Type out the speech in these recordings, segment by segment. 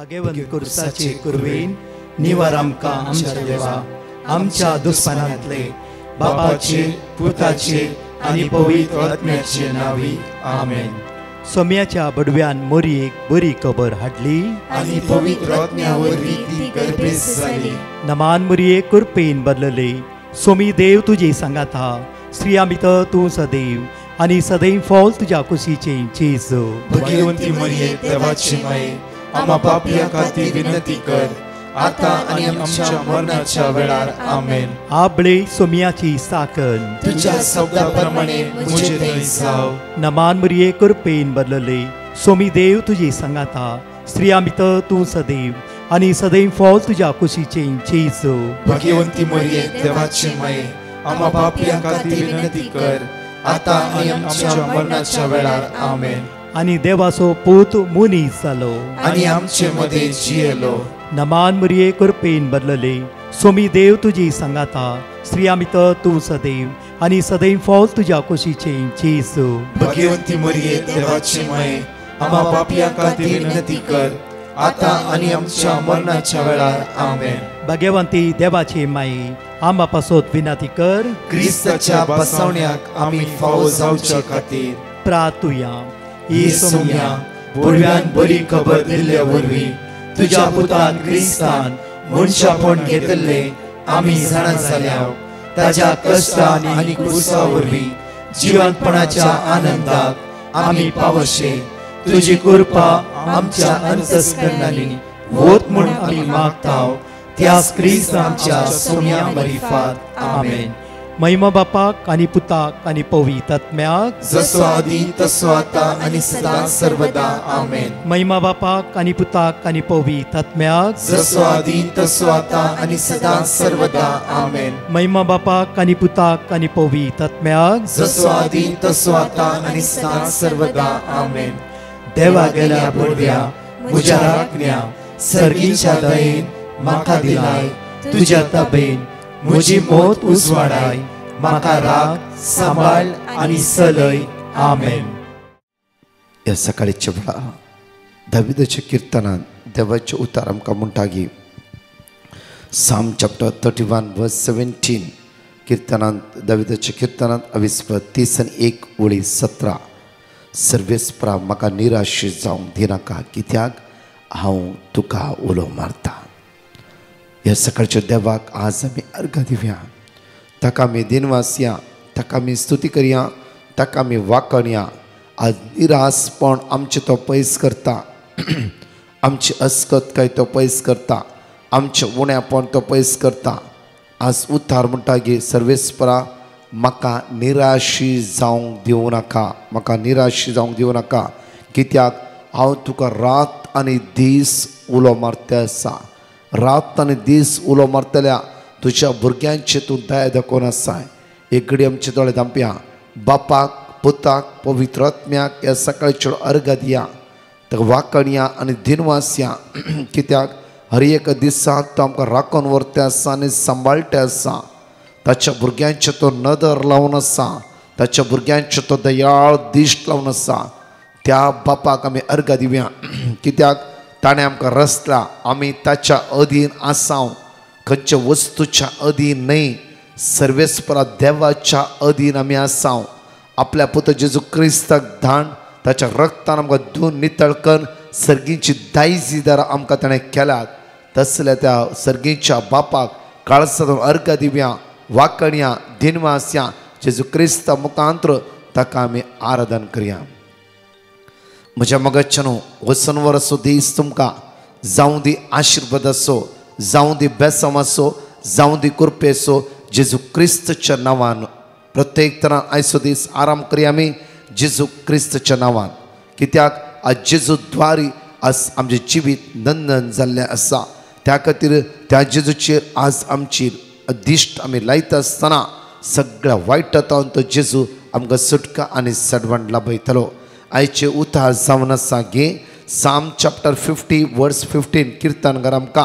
भगवंत कुर्साचे कुरवेन निवार आमकां आमच्या देवा आमच्या दुस्मनांतले बापाचे पुताचे आनी पवित्र आत्म्याचे नावी आमेन. सोम्याच्या बडव्यान मोरयेक बरी खबर हाडली आनी पवित्र आत्म्या वरवीं ती गर्भेस जाली. नमान मोरये कुरपेन बदलले. सोमी देव तुजे सांगात हा. स्त्रिया भितर तूं सदैव आनी सदैव फॉल तुज्या कुशीचे जेजू. भगवंती मरिये देवाची माये आम्हा पापियां खातीर विनंती कर आता आनी आमच्या मरणाच्या वेळार आमेन. आबळे सोम्याची साकन तुझ्या शब्दाप्रमाणे मुझे थंय जाव. नमान मोरये कुरपेन बदलले. सोमी देव तुजे सांगात हा. स्त्रिया भितर तूं सदैव आनी सदैव फॉल तुज्या कुशीचे जेजू. भगवंती मरिये देवाची माये आम्हा पापियां खातीर विनंती कर आता आनी आमच्या मरणाच्या वेळार आमेन. आनी देवाचो पूत मुनीस जालो आनी आमचे मदे जियेलो. नमान मोरये कुरपेन बदलले. सोमी देव तुजी सांगात हा. स्त्रिया भितर तूं सदैव आनी सदैव फॉल तुज्या कुशीचे जेजू. भगवंती मरिये देवाची माये आम्हा पापियां खातीर विनंती कर आता आनी आमच्या मरणाच्या वेळार आमेन. भगवंती देवाचे माये आम्हा पासत विनंती कर. क्रिस्ताच्या बसवण्याक आमी फावो जावच्या खातीर प्रार्थुया. ही सोम्या बडव्यान बरी खबर दिल्ल्या वरवीं तुज्या पुतान क्रिस्तान मनशापण घेतले आमी जाणा जाल्या. ताज्या कश्टान आनी क्रुसा वरवीं जिवंतपणाच्या आनंदाक आमी पावशे. तुजी कृपा आमच्या अंतस्करणांनी वोत म्हूण आमी मागताव. त्याच क्रिस्त आमच्या सोम्या मरिफात आमेन. महिमा बापाक आनी पुताक आनी पवित्र आत्म्याक जसो आदी तसो आता आनी सदां सर्वदा आमेन. महिमा बापाक आनी पुताक आनी पवित्र आत्म्याक जसो आदी तसो आता आनी सदां सर्वदा आमेन. महिमा बापाक आनी पुताक आनी पवित्र आत्म्याक जसो आदी तसो आता आनी सदां सर्वदा आमेन. देवा गेल्या बडव्या म्हज्या राखण्या सर्गीच्या दयेन म्हाका दिलाय. तुज्या ताबेन म्हजी मोत उजवाडाय. म्हाका राख सांबाळ आनी चलय. आमेन. ह्या सकाळच्या वेळा दाविदाच्या किर्तनांत देवाचे उतार आमकां म्हणटागी साम चॅप्टर 31 वर्स 17 किर्तनांत दाविदाच्या किर्तनांत 20:30 ओळी 17 सर्वेस्परा म्हाका निराश जावंक दिनाका कित्याक हांव तुका उलो मारता. ह्या सकाळच्या देवाक आज आमी अर्घ दिवया. ताका आमी दिनवासया. ताका आमी स्तुती करया. ताका आमी वाकणया. आज निरासपण आमचे तो पयस करता. आमची अस्कतकाय तो पयस करता. आमचे उण्यापण तो पयस करता. आज उतार म्हणटा की सर्वेस्परा म्हाका निराशी जावंक दिवं नाका. म्हाका निराशी जावंक दिवं नाका कित्याक हांव तुका रात आनी दीस उलो मारते आसा. रात आनी दीस उलो मारतल्या तुज्या भुरग्यांचे तूं दया दाखोवन आसाय. एक घडी आमचे दोळे धांपया. बापाक पुताक पवित्र आत्म्याक ह्या सकाळचो अर्घ दिया. ताका वाकणया आनी दिनवासया कित्याक हर एक दिसाक तो आमकां राखून व्हरता आसा आनी सांबाळटे आसा. ताच्या भुरग्यांचे तो नदर लावन आसा. ताच्या भुरग्यांचे तो दयाळ दिश्ट लावन आसा. त्या बापाक आमी अर्घ दिवया कित्याक ताणें आमकां रचला. आमी ताच्या अधीन आसाव. खंयच्या वस्तूच्या अधीन न्हय. सर्वेस्परा देवाच्या अधीन आमी आसाव. आपल्या पुत्र जेजू क्रिस्ताक धाण ताच्या रक्तान आमकां धुवन नितळ करून सर्गीची दायजीदार आमकां ताणें केल्यात. तसल्या त्या सर्गीच्या बापाक काळसांत अर्घ दिवया. वाकणया दिनवासया. जेजू क्रिस्ता मुखांतर ताका आमी आराधन करया. म्हज्या मगच्चनो वचनवर असो दीस तुमकां जावं दी आशिर्वाद असो जावं दी बेसम असो जावं दी कृपे असो जेजू क्रिस्तच्या नांवान प्रत्येक तरां आयचो दीस आराम करया आमी जेजू क्रिस्तच्या नांवान. कित्याक आज जेजू द्वारी आज आमचें जिवीत नंदन जाल्लें आसा. त्या खातीर त्या जेजूचेर आज आमची दिश्ट आमी लायता आसतना सगळ्या वायटांतल्यान तो जेजू आमकां सुटका आनी सडवण लाभयतलो. आयचे उतार जावन आसा गे साम चॅप्टर 50 वर्स 15 किर्तनकार आमकां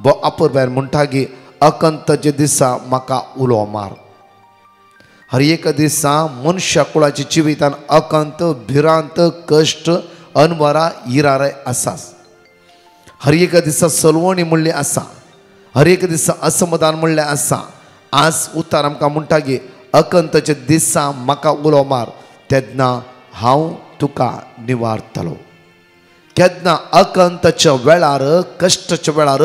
बो आपूर भायर म्हणटा गे अकंतचे दिसा म्हाका उलो मार. हर एक दिसा मनुष्य कुळाच्या जिवितान अकंत भिरांत कश्ट अनवरां इरारे आसात. हर एक दिसा सलवणी म्हणली आसा, हर एक दिसा असमाधान म्हणलें आसा. आज उतार आमकां म्हणटा की अकंतचे दिसा म्हाका उलो मार, तेन्ना हांव तुका निवारतलो. केन्ना अकंतच्या वेळार, कश्टाच्या वेळार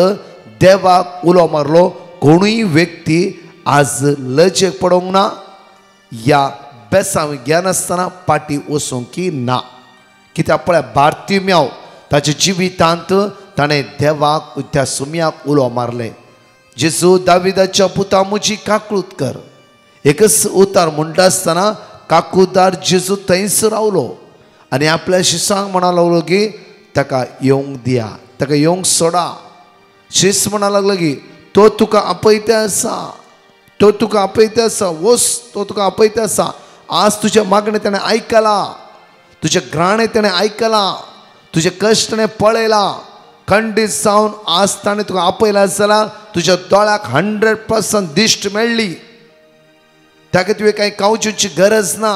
देवाक उलो मारलो कोणूय व्यक्ती आज लजेक पडोंक ना, या बेसांव ज्ञान आसतना पाटी वचूंकी ना. कित्याक पळय बार्तिमेव ताच्या जिवितांत ताणें देवाक त्या सुमयाक उलो मारले. जेजू दाविदाच्या पुता म्हजी काकूट कर. एकच उतार म्हणटा आसतना काकूदार जेजू थंयच रावलो आनी आपल्या शिसांक म्हणा लागलो की ताका येवंक दिया, ताका येवंक सोडा. शिस म्हणा लागलो की तो तुका आपयते आसा, तो तुका आपयते आसा, वस तो तुका आपयते आसा. आज तुजे मागणें ताणें आयकलां, तुजे घराणें ताणें आयकलां, तुजे कश्ट ताणें पळयलां. खंडीत जावन आज ताणें तुका आपयलां जाल्यार तुज्या दोळ्याक 100% दिश्ट मेळ्ळी. ताका तुवें कांय कावचेची गरज ना.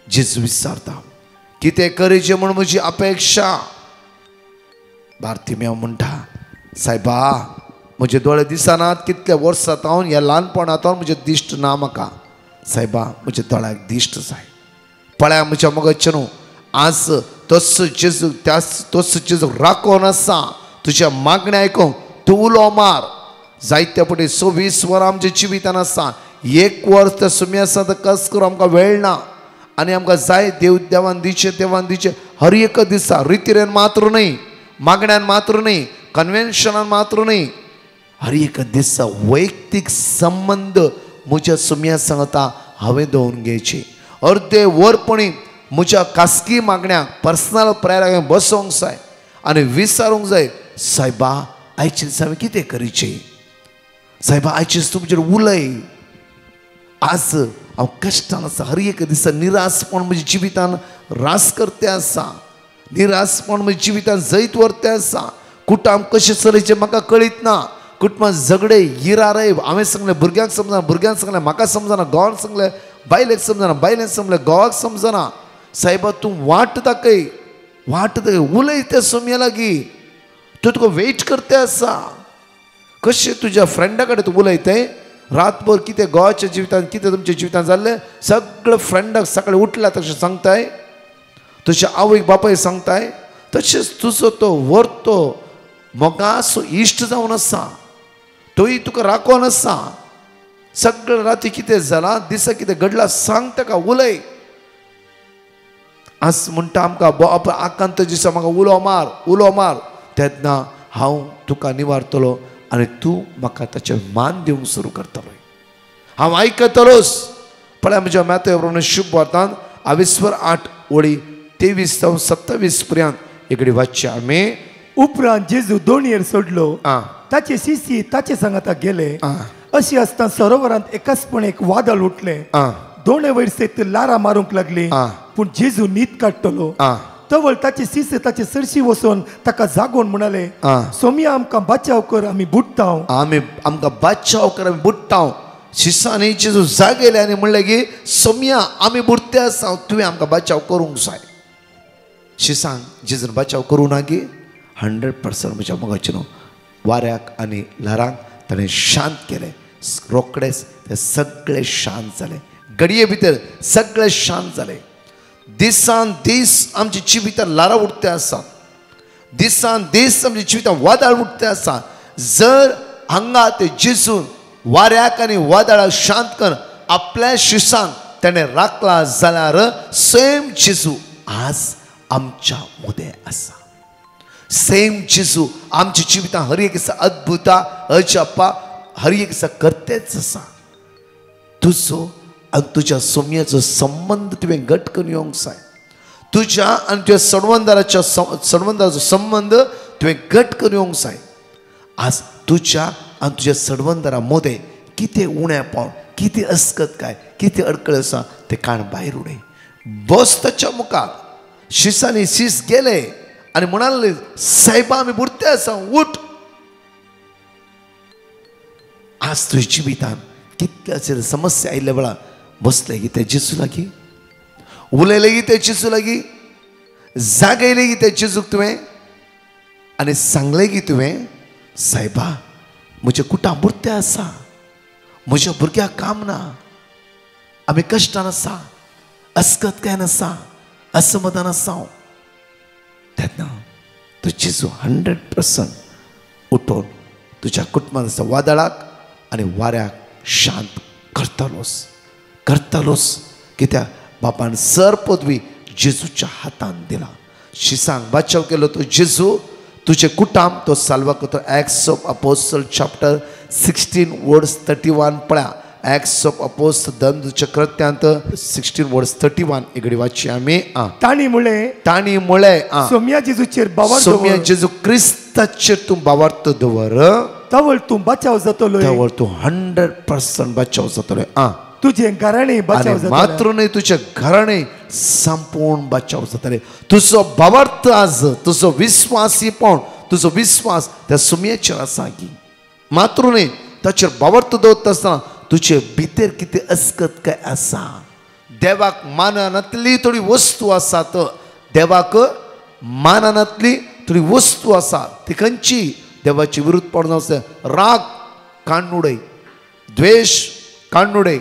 जेजू विचारता कितें करीचें म्हूण म्हजी अपेक्षा. बार्तिमेव म्हणटा सायबा म्हजे दोळे दिसनात, कितले वर्सां हांव ह्या ल्हानपणांत म्हजें दिश्ट ना म्हाका. सायबा म्हज्या दोळ्याक दिश्ट जाय. पळया म्हज्या मोगाचें न्हू, आज तस जेजू तस जेजू राखोन आसा. तुज्या मागण्या आयकूंक तूं उलो मार. जायते फावटी 26 वरां आमच्या जिवितान आसा. एक वर्स त्या सुमी आसा तर कस करूं आमकां वेळ ना आनी आमकां जाय देवान दिचे हर एक दिसा. रितीरेन मात्र न्ही, मागण्यान मात्र न्ही, कन्वेन्शनान मात्र न्ही, हर एक दिसा वैयक्तीक संबंद म्हज्या सुमया सांगता हांवें दवरून घेवची. अर्दे वरपणी म्हज्या खासगी मागण्या पर्सनल प्रेयराक बसोंक जाय आनी विचारूंक जाय सायबा आयचे दिसा हांवें कितें करीचें. सायबा आयचे दिसा तुमचेर उलय. आज हांव कश्टान आसा. हर एक दिसा निरासपण म्हज्या जिवितान रास करते आसा. निरासपण म्हज्या जिवितान जैत व्हरते आसा. कुटुंब कशें चलयचें म्हाका कळीत ना. कुटुंबांत झगडे हिरारय. हांवें सांगलें भुरग्यांक समजना, भुरग्यांक सांगलें म्हाका समजना, घोवान सांगलें बायलेक समजना, बायलेन सांगलें घोवाक समजना. सायबा तूं वाट दाखय, वाट दाखय. उलय त्या सुमया लागीं. तूं तुका वेट करते आसा. कशें तुज्या फ्रेंडा कडेन तूं उलयताय. रातभर कितें घोवाच्या जिवितान कितें तुमच्या जिवितान जाल्लें सगळे फ्रेंडाक सकाळीं उठला तशें सांगताय. तुज्या आवयक बापायक सांगताय. तशेंच तुजो तो व्हरतो मोगासो इश्ट जावन आसा. तोय तुका राखोन आसा. सगळे राती कितें जालां, दिसा कितें घडलां सांग ताका, उलय. आज म्हणटा आमकां आकांत दिसा म्हाका उलो मार, उलो मार, तेन्ना हांव तुका निवारतलो आनी तूं म्हाका ताचें मान दिवंक सुरू करतलो. हांव आयकतलोच. पळय म्हज्या मॅथ्यू प्रमाणे शुभ वार्तांत 22:23-27 पर्यंत एक वाचचें आमी. उपरांत जेजू दोणयेर सोडलो. ताचे शिशी ताचे सांगाता गेले. अशी आसतना सरोवरांत एकाचपण एक वादळ उठलें. दोणे वयर सयत लारां मारूंक लागली. पूण जेजू न्हीद काडटलो. तवळ ताचे शिष्य ताचे सरशी वचोन ताका जागोवन म्हणाले सोमया आमकां बचाव कर, आमी बुडटाव. आमकां बचाव कर, आमी बुडटाव. शिसांनी जेजू जागेले आनी म्हणलें की सोमया आमी बुडते आसा, तुवें आमकां बचाव करूंक जाय. शिसांक जेजून बचाव करूं ना की 100% म्हज्या मोगाचें न्हू. वाऱ्याक आनी ल्हारांक ताणें शांत केलें. रोखडेच ते सगळे शांत जाले. घडये भितर सगळे शांत जाले. दिसान दीस आमच्या जिवितांत ल्हारां उठते आसा. दिसान दीस आमच्या जिवितांत वादळ उठते आसा. जर हांगा ते जेजून वाऱ्याक आनी वादळाक शांत कर आपल्या शिसांक ताणें राखला जाल्यार सेम जेजू आज आमच्या मदें आसा. सेम जेजू आमच्या जिवितांत हर एक दिसा अद्भुता अजापा हर एक दिसा करतेच आसा. तुजो आनी तुज्या सोमयाचो संबंद तुवें घट करून येवंक जाय. तुज्या आनी तुज्या सडवंदाचो संबंध तुवें घट करून येवंक जाय. आज तुज्या आनी तुज्या सडवंदरा मदें कितें उणेंपण, कितें अस्कतकाय, कितें अडकळ आसा तें काण भायर उडय. बस ताच्या मुखार. शिसांनी शीस गेले आनी म्हणाले सायबा आमी बुडते आसा, उठ. आज तुज्या जिवितांत कितल्याशे समस्या आयिल्ल्या वेळार बसले की ते जेजू लागीं, उलयले की ते जेजू लागीं, जागयले की ते जेजूक तुवें आनी सांगलें की तुवें सायबा म्हजें कुटां बुरतें आसा, म्हज्या भुरग्याक काम ना, आमी कश्टान आसा, अस्कतकायेन आसा, असमाधान आसा हांव. तेन्ना तूं जेजू 100% उठोवन तुज्या कुटुंबान आसा वादळाक आनी वाऱ्याक शांत करतलोस कित्याक बापान सर पदवी जेजूच्या हातान दिला. शिसांक बचाव केलो तो जेजू, तुझे कुटाम तो साल्वा करतो. एक्ट्स ऑफ अपोस्टल चॅप्टर 16 वर्स 31 पळया. एक्ट्स ऑफ अपोस्टल धर्मच्या कृत्यांत 16 वर्स 31 इगडी वाची आमी. ताणी मुळे सोम्या जेजूचेर बावर सोम्या जेजू क्रिस्ताचेर तूं बावार्थ दवर, तवळ तूं बचाव जातलो, तवळ तूं 100% बचाव जातलो. तुझे घराणे बचाव जातले, मात्र न्ही तुझे घराणे संपूर्ण बचाव जातले. तुजो बावार्थ आज, तुजो विश्वासीपण, तुजो विश्वास त्या सोम्याचेर आसा की मात्र न्ही ताचेर बावार्थ दवरता आसतना तुजे भितर कितें अस्कत काय आसा. देवाक माननातली थोडी वस्तू आसात, देवाक माननातली थोडी वस्तू आसा, ती खंयची देवाची विरुद्ध पडना आसा. राग काडून उडय, द्वेष काडून उडय,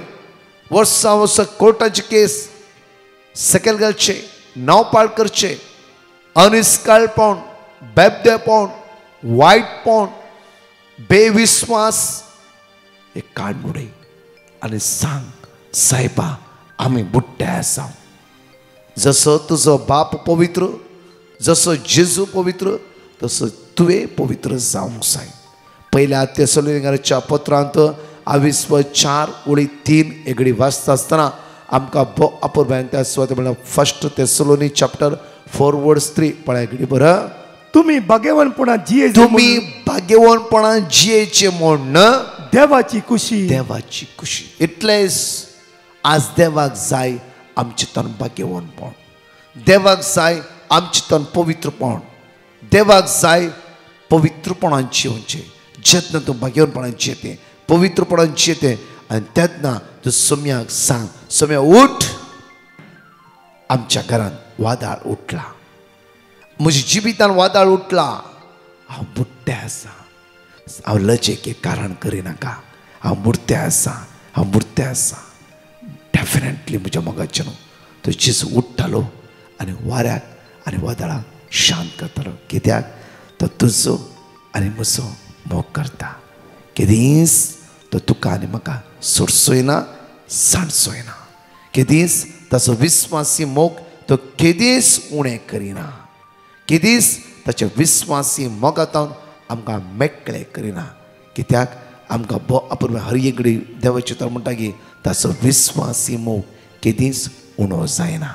वर्सा वर्स कोर्टाची केस सकयल घालचे, नांव पाड करचे, अनिस्काळपण, बेबदेपण, वायटपण, बेविश्वास हे काडून उडय आनी सांग सायबा आमी बुड्डे आसा. जसो तुजो बाप पवित्र, जसो जेजू पवित्र, तसो तुवें पवित्र जावंक जाय. पयल्या तेसलोनिकांच्या पत्रांत 24:4-3 एगडी वाचता आसतना आमकां अपूर्वायन त्या स्वात म्हणल्यार फर्स्ट तेसलोनी चॅप्टर 4 वर्स 3 पळय एगडी बरं. तुम्ही भाग्यवानपणान जियेचे म्हण देवाची खुशी, देवाची खुशी. इतलेच आज देवाक जाय आमचे तन भाग्यवानपण, देवाक जाय आमचे तन पवित्रपण, देवाक जाय पवित्रपणान जिवचे. जेन्ना तूं भाग्यवानपणान जियेतें, पवित्रपणान जियेतें आनी तेन्ना तूं सोम्याक सांग, सोम्या उठ, आमच्या घरान वादळ उठला, म्हज्या जिवितान वादळ उठला, हांव बुड्डे आसा, हांव लजेक कारण करिनाका, हांव बुड्डे आसा, हांव बुड्डे आसा. डेफिनेटली म्हज्या मोगाचें न्हू तो जेजू उठ्ठालो आनी वाऱ्याक आनी वादळाक शांत करतालो. कित्याक तो तुजो आनी म्हजो मोग करता. केदीस तो तुका आनी म्हाका सोडचोय ना, सांडचोय ना. केदीस ताचो विस्वासी मोग तो केदीस उणें करिना, केदीस ताच्या विस्वासी मोगांतल्यान आमकां मेकळे करिना. कित्याक आमकां अपूर्व हर एकडी देवाचे तर म्हणटा की ताचो विस्वासी मोग केदीस उणो जायना.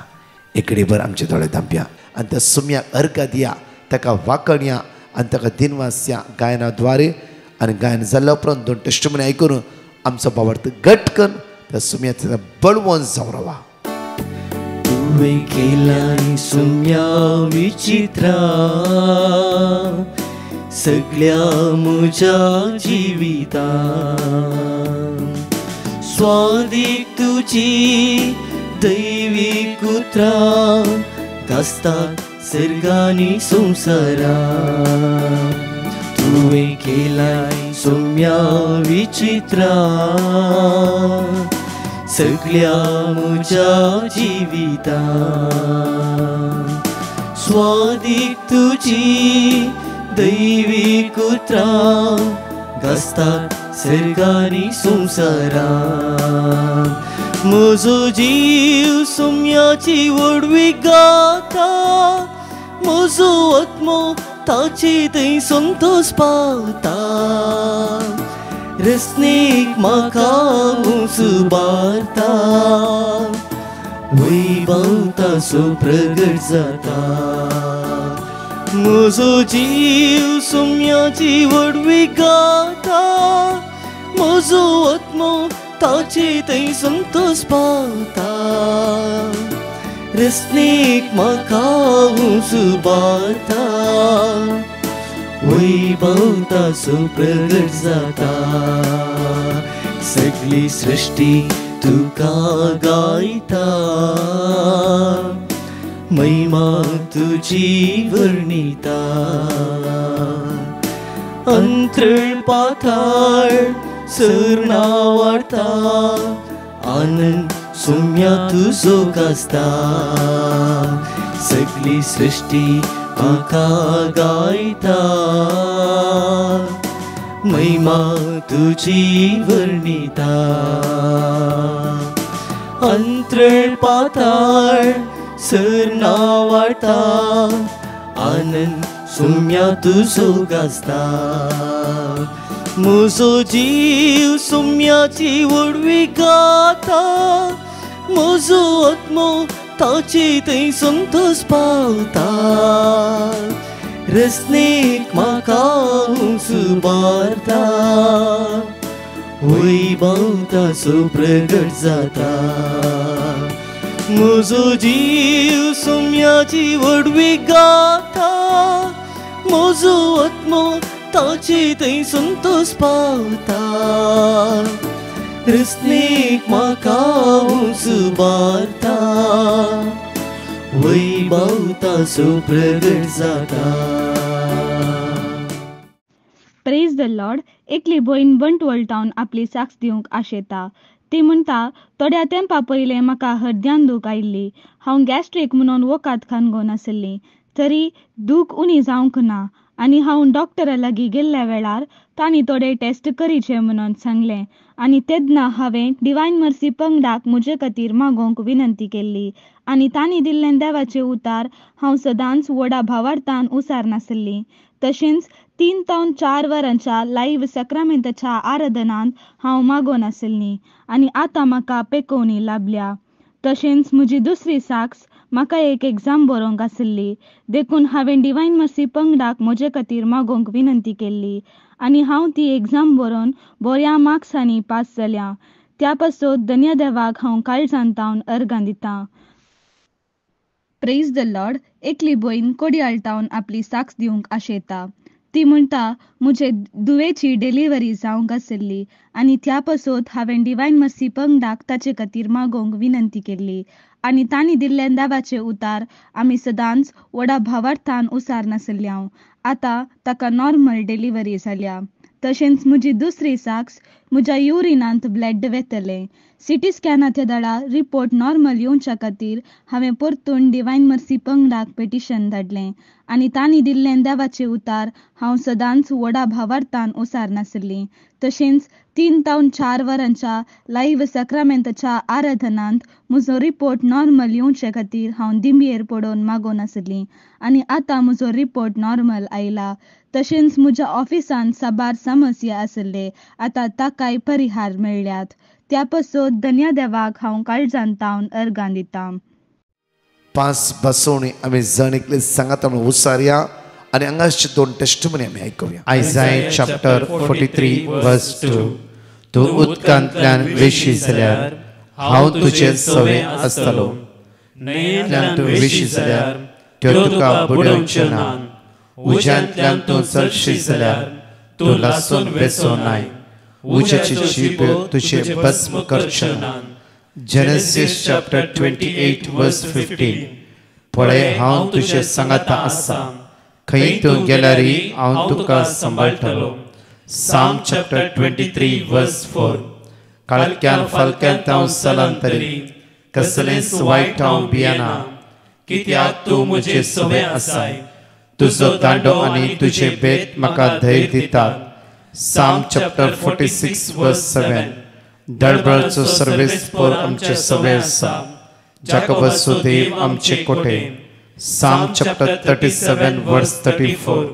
एकडे भर आमचे दोळे धांपया आनी त्या सोम्याक अर्घ दिया, ताका वाकणया आनी ताका दिनवास या गायनाद्वारे. आनी गायन जाल्ल्या उपरांत 2 टेस्टिमनी आयकून आमचो भावार्थ घट करून त्या सोम्याचो बळवंत जावं रावा. तुवें केलां सोम्या विचित्रा सगळ्या म्हज्या जिवितांत. स्वादीक तुजी दैवीक उतरां गाजतात सर्गांनी संवसारांत. तुवें केलां सोम्या विचित्रा सगळ्या म्हज्या जिवितांत. स्वादीक तुजी दैवीक उतरां गाजतात सर्गांनी संवसारांत. म्हजो जीव सोम्याची वडवी गाता, म्हजो आत्मो ताची थंय संतोष पावता. रसनेक म्हाका सुबारता, वैभव ताचो प्रगट जाता. म्हजो जीव सोम्याची वडवी गाता, म्हजो आत्मो ताचे थंय संतोष पावता. रसनेक म्हाका सुबारता, वैभव ताचो प्रगट जाता. सगळी सृष्टी तुका गायता, महिमा तुझी वर्णिता. अंतरळ पाताळ सरना वाढता, आनंद सुम्या तुझो गाजता. सगळी सृष्टी म्हाका गायता, महिमा तुझी वर्णिता. अंतरळ पाताळ सरना वाढता, आनंद सुम्या तुझो गाजता. म्हजो जीव सुम्याची वडवी गाता, म्हजो आत्मो ताची थंय संतोष पावता. रसनेक म्हाका सुबारता, वैभव ताचो प्रगट जाता. म्हजो जीव सुम्याची वडवी गाता, म्हजो आत्मो ताची थंय संतोष पावता. रसनेक म्हाका सुबारता, वैभव ताचो प्रगट जाता. Praise the Lord. एकली भयण बंटवळटावन आपली साक्ष दिवंक आशेता. ती म्हणटा, थोड्या तेंपा पयलें म्हाका हृदयान दूख आयिल्ली. हांव गॅस्ट्रीक म्हणून वोकात खानगोन आसली, तरी दूख उणी जावंक ना. आनी हांव डॉक्टरा लागीं गेल्ल्या वेळार तांणी थोडे टेस्ट करीचे म्हणून सांगलें. आनी तेन्ना हांवें डिवायन मर्सी पंगडाक म्हजे खातीर मागोवंक विनंती केल्ली. आनी तांणी दिल्लें देवाचें उतार हांव सदांच व्हडा भावार्थान उसारनासली. तशेंच 3 ते 4 वरांच्या लायव्ह सॅक्रामेंताच्या आराधनांत हांव मागोन आसली. आनी आतां म्हाका पेकोवणी लाभल्या. तशेंच म्हजी दुसरी साक्ष, म्हाका एक एग्जाम बरोवंक आसली. देखून हांवें डिवायन मर्सी पंगडाक म्हजे खातीर मागोवंक विनंती केल्ली. आनी हांव ती एग्जाम बरोवन बऱ्या मार्क्सांनी पास जाल्यां. त्या पासत धन्य देवाक हांव काळजांतावन अर्गां दितां. Praise the Lord. एकली भयण कोडयाळटावन आपली साक्ष दिवंक आशेता. ती म्हणटा, म्हजे दुवेची डिलिव्हरी जावंक आसली आनी त्या पासत हांवें डिवायन मर्सी पंगडाक ताचे खातीर मागोवंक विनंती केल्ली. आनी तांणी दिल्लें देवाचें उतार आमी सदांच व्हडा भावार्थान उसारनासल्यांव. आतां ताका नॉर्मल डिलिव्हरी जाल्या. तशेंच म्हजी दुसरी साक्ष, म्हज्या युरिनांत ब्लड वेतलें. सिटी स्कॅनाच्या दळा रिपोर्ट नॉर्मल येवच्या खातीर हांवें परतून डिवायन मर्सी पंगडाक पेटिशन धाडलें. आनी तांणी दिल्लें देवाचें उतार हांव सदांच व्हडा भावार्थान उसारनासली. तशेंच 3 ते 4 वरांच्या लायव्ह सॅक्रामेंताच्या आराधनांत म्हजो रिपोर्ट नॉर्मल येवचे खातीर हांव दिंबयेर पडोवन मागोन आसली. आनी आतां म्हजो रिपोर्ट नॉर्मल आयला. तशेंच म्हज्या ऑफिसान साबार समस्या आसले, आतां ताकाय परिहार मेळ्ळ्यात. त्या पासत धन्य देवाक हांव काळजांतावन अर्गां दितां. 5 बसवणी आम्ही जण एकले सांगात म्हणून उसारया आणि हांगाचे 2 टेस्टमनी आम्ही ऐकूया. आयझाया चॅप्टर 43 वर्स 2. तूं उदकांतल्यान वेशी जाल्यार हांव तुजे सवे आसतलो, न्हंयेंतल्यान तूं वेशी जाल्यार त्यो तुका बुडोवच्यो ना. उज्यांतल्यान तूं चलशी जाल्यार तूं लासून वेचो नाय. उज्याची जीब तुजे भस्म करच्यो ना. जेनेसिस चॅप्टर 28 वर्स 15. पळय हांव तुजे सांगाता आसा, खंय तूं गेल्यारय हांव तुका सांबाळटलो. साम चॅप्टर 23 वर्स 4. काळक्यान फालक्यांत हांव चलन तरी कसलेंच वायट हांव भियेना, कित्याक तूं म्हजे सवे आसाय. तुजो दांडो आनी तुजे बेत म्हाका धैर्य दितात. साम चॅप्टर 46 वर्स 7. दळबळचो सर्वेस्पर आमचे सवे आसा, जाकोबाचो देव आमचे कोटे. साम चॅप्टर 37 वर्स 34.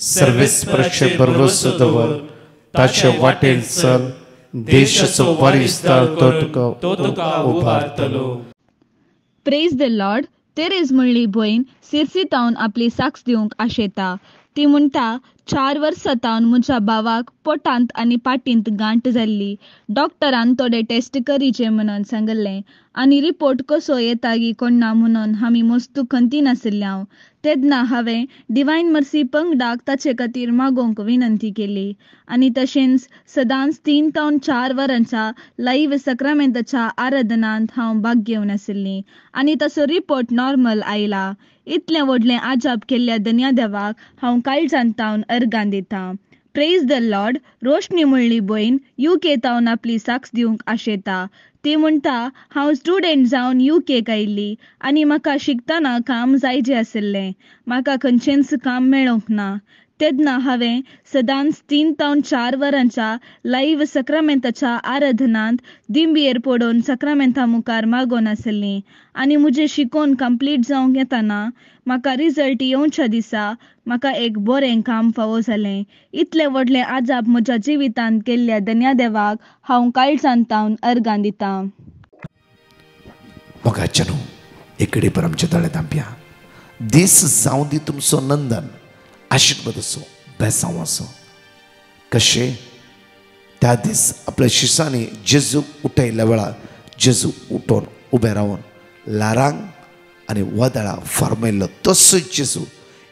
सर्वेस्पराचे भरवसो दवर, ताचे वाटेन चल, देशाचो वारिस्तार तो तुका उबारतलो. Praise the lord. तेरेज म्हणली भयण सिरसीतावन आपली साक्ष दिवंक आशेता. ती म्हणटा, 4 वर्सां तावन म्हज्या भावाक पोटांत आनी पाटींत गांठ जाल्ली. डॉक्टरान थोडे टेस्ट करीचे म्हणून सांगलें आनी रिपोर्ट कसो येता गी कोणना म्हणून आमी मस्तू खंती नाशिल्ल्या. तेन्ना हांवें डिवायन मर्सी पंगडाक ताचे खातीर मागोवंक विनंती केली. आनी तशेंच सदांच 3 ते 4 वरांच्या लायव्ह सक्रामेंताच्या आराधनांत हांव भाग घेवन आशिल्ली आनी ताचो रिपोर्ट नॉर्मल आयला. इतलें व्हडलें आजाप केल्ल्या धन्या देवाक हांव काळजांतावन अर्गां दितां. Praise the Lord. रोशनी म्हणली भयण UK तावन आपली साक्ष दिवंक आशेता. ती म्हणटा, हांव स्टुडंट जावन UK आयिल्ली आनी म्हाका शिकतना काम जायचें आशिल्लें. म्हाका खंयचेंच काम मेळोंक ना. तेन्ना हांवें सदांच 3 ते 4 वरांच्या लायव्ह सक्रामेंताच्या आराधनांत दिंबयेर पडोवन सक्रामेंता मुखार मागोवन आशिल्लीं आनी म्हजें शिकोवन कंप्लीट जावंक येताना म्हाका रिजल्ट येवच्या दिसा म्हाका एक बरें काम फावो जालें. इतलें व्हडलें आजाप म्हज्या जिवितांत केल्ल्या धन्या देवाक हांव काळजांतावन अर्गां दितां. मोगाच्या न्हू एकडे पर आमच्या दोळ्यांत आंप्या दीस जावं दी तुमचो नंदन आशिर्वाद असो बेसांव असो. कशें त्या दीस आपल्या शिसांनी जेजू उठयल्या वेळार जेजू उठोन उबें रावन लारांक आनी वदाळां फर्मायल्लो तसोच जेजू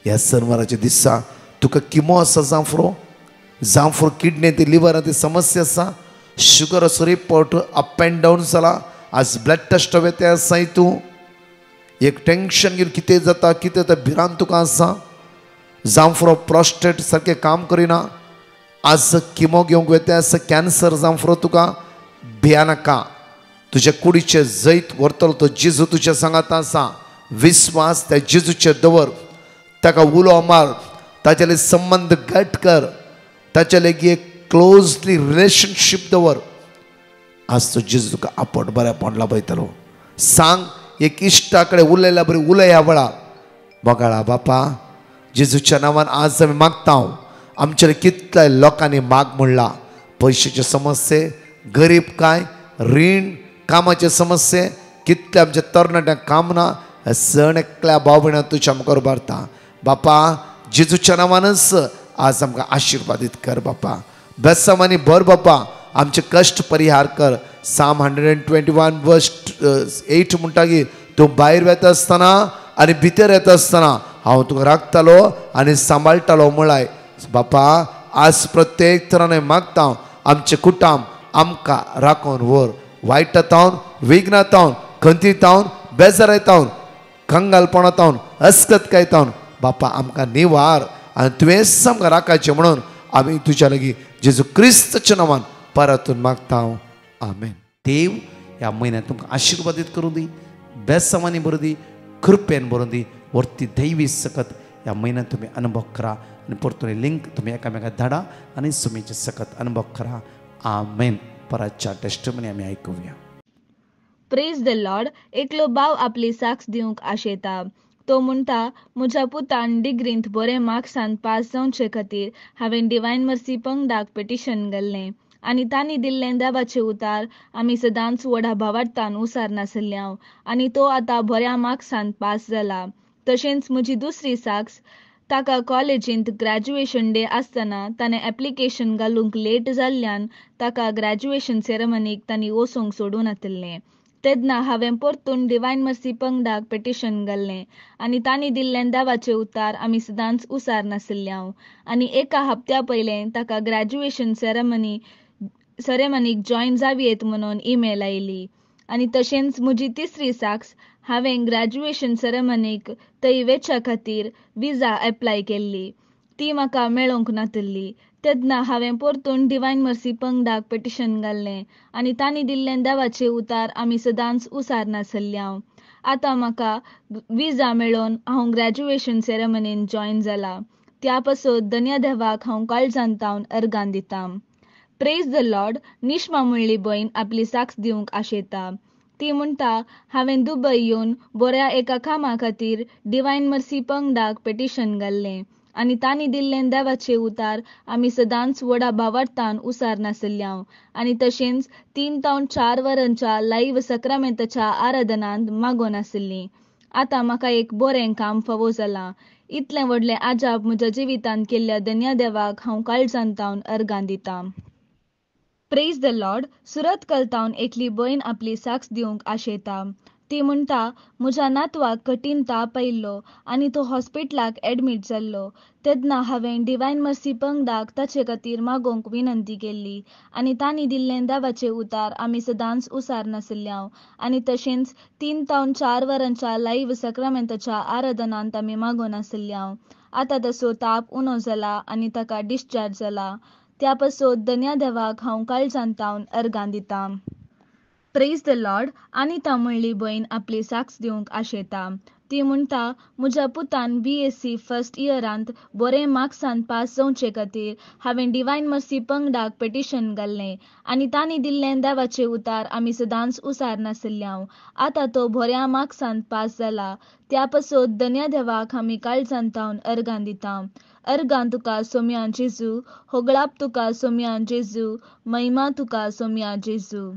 ह्या शेनवाराच्या दिसा तुका किमो आसा जावं फॉर किडनी ती लिव्हरांत समस्या आसा, शुगर असो रिपोर्ट अप एंड डावन जाला, आज ब्लड टेस्ट हवे ते आसाय, तूं एक टेंशन घेवन कितें जाता भिरांत तुका आसा, जावं फॉर प्रोस्टेट सारकें काम करिना, आज किमो घेवंक वेते आसा, कॅन्सर जावं फॉर तुका भियानाका. तुज्या कुडीचें जैत व्हरतलो तो जेजू तुज्या सांगात आसा. विस्वास त्या जेजूचेर दवर, ताका उलो मार, ताचे संबंध घट कर, ताचे लेगीत एक क्लोजली रिलेशनशीप दवर. आज तो जेजू तुका आपट बरेपण लाभयतलो. सांग एक इश्टा कडेन उलयल्या बरी उलय ह्या वेळार. बोगाळा बापा जेजूच्या नांवान आज आमी मागता, आमचे कितल्या लोकांनी माग म्हणला, पयशाचे समस्ये, गरीब काय, रीण, कामाचे समस्ये, कितले आमच्या तरणाट्यांक काम ना, सण एकल्या भाव भयणां तुज्या मुखार उबारता. बापा जेजूच्या नांवानच आज आमकां आशिर्वादीत कर बापा. बेसामानी भर बापा, आमचे कश्ट परिहार कर. साम 121 वर्स 8 म्हणटागीर तूं भायर वेता आसतना आनी भितर येता आसतना हांव तुका राखतालो आनी सांबाळटालो म्हळाय. बापा आज प्रत्येक तरान मागता, आमचे कुटुंब आमकां राखून व्हर, वायटातावन, विघ्नातावन, खंतीतावन, बेजारायतावन, कंगालपणातावन, अस्कतकायतावन बापा आमकां निवार आनी तुवेंच आमकां राखायचें म्हणून आमी तुज्या लागीं जेजू क्रिस्ताच्या नांवान परतून मागता. आमेन. देव ह्या म्हयन्यांत तुमकां आशिर्वादीत करूं दी, बेसामांनी भरूं दी, कृपेन भरूं दी. वरती दैवी सकत ह्या म्हयन्यांत तुमी अनुभव करा आनी परतून लिंक तुमी एकामेकाक धाडा आनी सुमीचे सकत अनुभव करा. आमेन. परतच्या टेस्टमनी आमी आयकुया. Praise the Lord. एकलो भाव आपली साक्ष दिवंक आशेता. तो म्हणटा, म्हज्या पुतान डिग्रींत बरे मार्क्सान पास जावचे खातीर हांवें डिवायन मर्सी पंगडाक पिटिशन घाल्लें आनी तांणी दिल्लें देवाचें उतार आमी सदांच व्हडा भावार्थान उसार नाशिल्ल्या आनी तो आतां बऱ्या मार्क्सान पास जाला. तशेंच म्हजी दुसरी साक्ष, ताका कॉलेजींत ग्रॅज्युएशन डे आसतना ताणें एप्लिकेशन घालूंक लेट जाल्ल्यान ताका ग्रॅज्युएशन सेरेमनीक तांणी वचूंक सोडून येतलें. तेन्ना हांवें परतून डिवायन मर्सी पंगडाक पिटिशन घाल्लें आनी तांणी दिल्लें देवाचें उतार आमी सदांच उसार नाशिल्ल्या आनी एका हप्त्या पयलें ताका ग्रॅज्युएशन सेरेमनीक जॉयन जावयेत म्हणून ईमेल आयली. आनी तशेंच म्हजी तिसरी साक्ष, हांवें ग्रॅज्युएशन सेरेमनीक थंय वेच्या खातीर विजा एप्लाय केल्ली, ती म्हाका मेळोंक नातल्ली. तेन्ना हांवें परतून डिवायन मर्सी पंगडाक पिटिशन घाल्लें आनी तांणी दिल्लें देवाचें उतार आमी सदांच उसार नाशिल्ल्या. आतां म्हाका विजा मेळोन हांव ग्रॅज्युएशन सेरेमनीन जॉयन जाला. त्या पासत धन्य देवाक हांव काळजांतावन अर्गां दितां. Praise the Lord. निश्मा म्हणली भयण आपली साक्ष दिवंक आशेता. ती म्हणटा, हांवें दुबय येवन बऱ्या एका कामा खातीर डिवायन मर्सी पंगडाक पिटिशन घाल्लें आनी तांणी दिल्लें देवाचें उतार आमी सदांच व्हडा भावार्थान उसार नाशिल्ल्या आनी तशेंच 3 ते 4 वरांच्या लायव्ह सक्रामेंताच्या आराधनांत मागोवन आशिल्लीं. आतां म्हाका एक बरें काम फावो जालां. इतलें व्हडलें आजाप म्हज्या जिवितांत केल्ल्या धन्य देवाक हांव काळजांतावन अर्गां दितां. Praise the lord. सुरत कलतावन एकली भयण आपली साक्ष दिवंक आशेता. ती म्हणटा, म्हज्या नातवाक कठीण ताप आयिल्लो आनी तो हॉस्पिटलाक एडमीट जाल्लो. तेन्ना हांवें डिवायन मर्सी पंगडाक ताचे खातीर मागोवंक विनंती केल्ली आनी तांणी दिल्लें देवाचें उतार आमी सदांच उसार नाशिल्ल्या आनी तशेंच 3 ते 4 वरांच्या लायव्ह सक्रमेंताच्या आराधनांत आमी मागोवन आशिल्ल्या. आतां ताचो ताप उणो जाला आनी ताका डिस्चार्ज जाला. त्या पासत धन्य देवाक हांव काळजांतावन अर्गां दितां. Praise the Lord. आनी ता म्हणली भयण आपली साक्ष दिवंक आशेता. ती म्हणटा, म्हज्या पुतान BSc फर्स्ट इयरांत बरें मार्क्सान पास जावचे खातीर हांवें डिवायन मर्सी पंगडाक पेटिशन घाल्लें आनी तांणी दिल्लें देवाचें उतार आमी सदांच उसार नाशिल्ल्या. आतां तो बऱ्या मार्क्सान पास जाला. त्या पासत धन्य देवाक आमी काळजांतावन अर्गां दितां. अर्गां तुका सोम्या जेजू, होगळाप तुका सोम्या जेजू, महिमा तुका सोम्या जेजू.